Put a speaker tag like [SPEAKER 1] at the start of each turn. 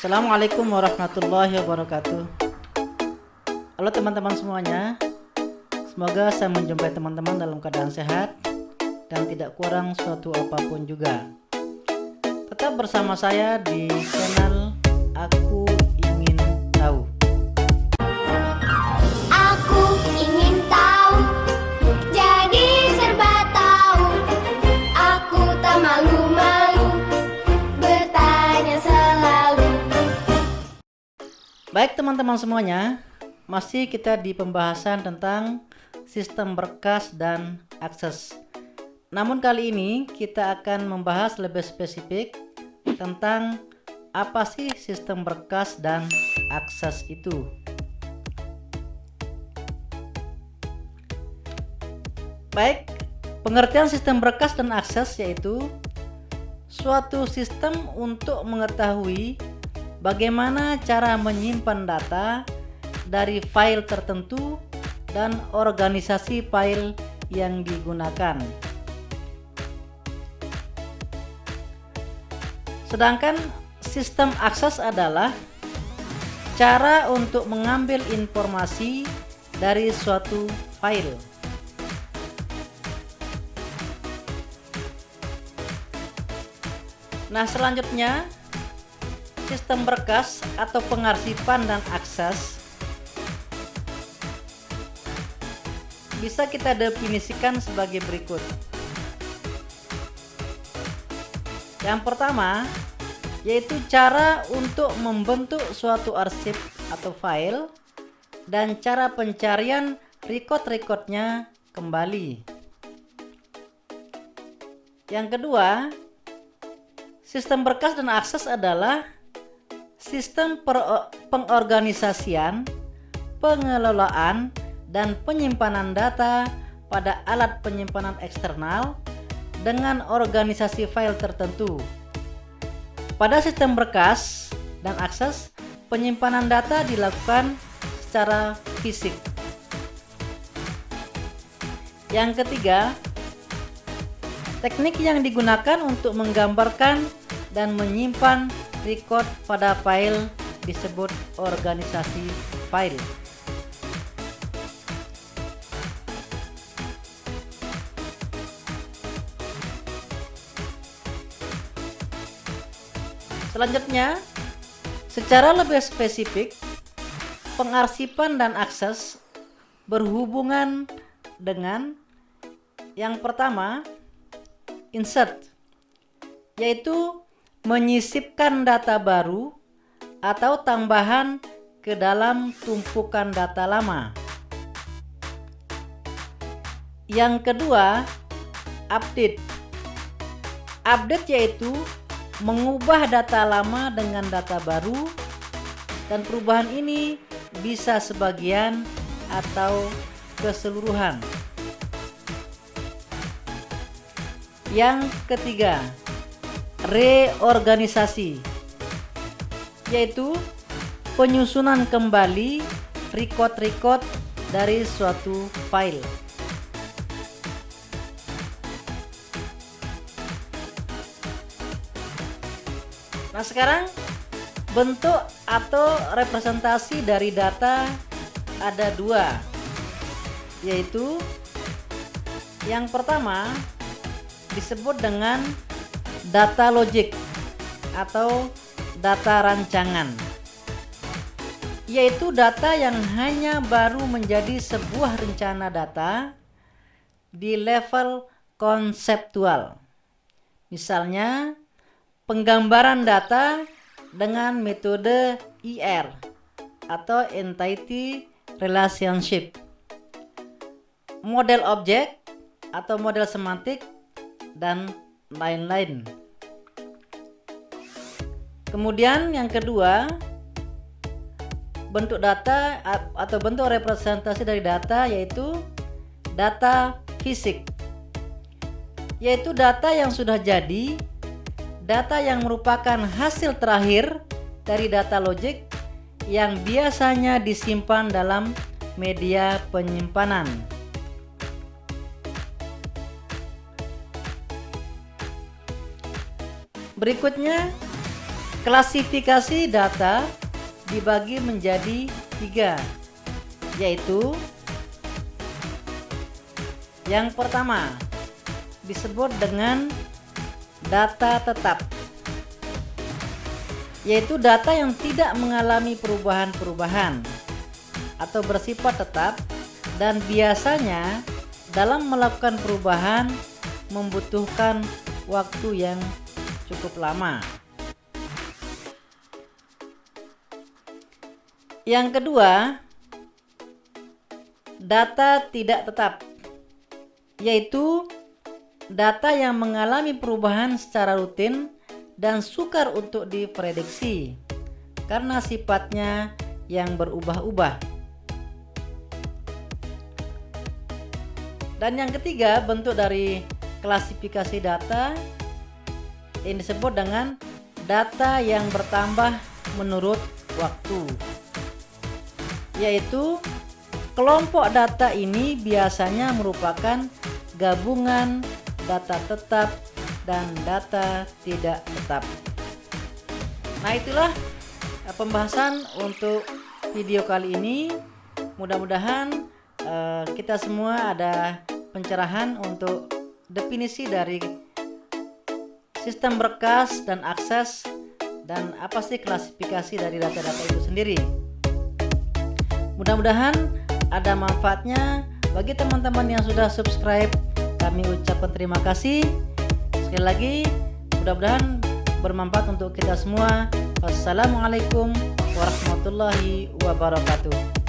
[SPEAKER 1] Assalamualaikum warahmatullahi wabarakatuh. Halo teman-teman semuanya. Semoga saya menjumpai teman-teman dalam keadaan sehat dan tidak kurang suatu apapun juga. Tetap bersama saya di channel Aku Ingin Tahu.
[SPEAKER 2] Aku ingin tahu, jadi serba tahu. Aku tak malu-malu, bertanya selalu.
[SPEAKER 1] Baik teman-teman semuanya, masih kita di pembahasan tentang sistem berkas dan akses. Namun kali ini kita akan membahas lebih spesifik tentang apa sih sistem berkas dan akses itu. Baik, pengertian sistem berkas dan akses yaitu suatu sistem untuk mengetahui bagaimana cara menyimpan data dari file tertentu dan organisasi file yang digunakan. Sedangkan sistem akses adalah cara untuk mengambil informasi dari suatu file. Nah, selanjutnya sistem berkas atau pengarsipan dan akses bisa kita definisikan sebagai berikut. Yang pertama yaitu cara untuk membentuk suatu arsip atau file dan cara pencarian record-recordnya kembali. Yang kedua, sistem berkas dan akses adalah sistem pengorganisasian, pengelolaan, dan penyimpanan data pada alat penyimpanan eksternal dengan organisasi file tertentu. Pada sistem berkas dan akses, penyimpanan data dilakukan secara fisik. Yang ketiga, teknik yang digunakan untuk menggambarkan dan menyimpan record pada file disebut organisasi file. Selanjutnya, secara lebih spesifik, pengarsipan dan akses berhubungan dengan yang pertama, insert, yaitu menyisipkan data baru atau tambahan ke dalam tumpukan data lama. Yang kedua, update. Update yaitu mengubah data lama dengan data baru, dan perubahan ini bisa sebagian atau keseluruhan. Yang ketiga, reorganisasi, yaitu penyusunan kembali record-record dari suatu file. Nah, sekarang bentuk atau representasi dari data ada dua, yaitu yang pertama disebut dengan data logik atau data rancangan, yaitu data yang hanya baru menjadi sebuah rencana data di level konseptual. Misalnya, penggambaran data dengan metode ER atau Entity Relationship, model objek atau model semantik, dan lain-lain. Kemudian yang kedua, bentuk data atau bentuk representasi dari data yaitu data fisik, yaitu data yang sudah jadi, data yang merupakan hasil terakhir dari data logik yang biasanya disimpan dalam media penyimpanan. Berikutnya, Klasifikasi data dibagi menjadi 3, yaitu yang pertama disebut dengan data tetap, yaitu data yang tidak mengalami perubahan-perubahan atau bersifat tetap dan biasanya dalam melakukan perubahan membutuhkan waktu yang cukup lama. Yang kedua, data tidak tetap, yaitu data yang mengalami perubahan secara rutin dan sukar untuk diprediksi karena sifatnya yang berubah-ubah. Dan yang ketiga, bentuk dari klasifikasi data yang disebut dengan data yang bertambah menurut waktu, yaitu kelompok data ini biasanya merupakan gabungan data tetap dan data tidak tetap. Nah, itulah pembahasan untuk video kali ini. Mudah-mudahan kita semua ada pencerahan untuk definisi dari sistem berkas dan akses dan apa sih klasifikasi dari data-data itu sendiri. Mudah-mudahan ada manfaatnya. Bagi teman-teman yang sudah subscribe, kami ucapkan terima kasih. Sekali lagi, mudah-mudahan bermanfaat untuk kita semua. Wassalamualaikum warahmatullahi wabarakatuh.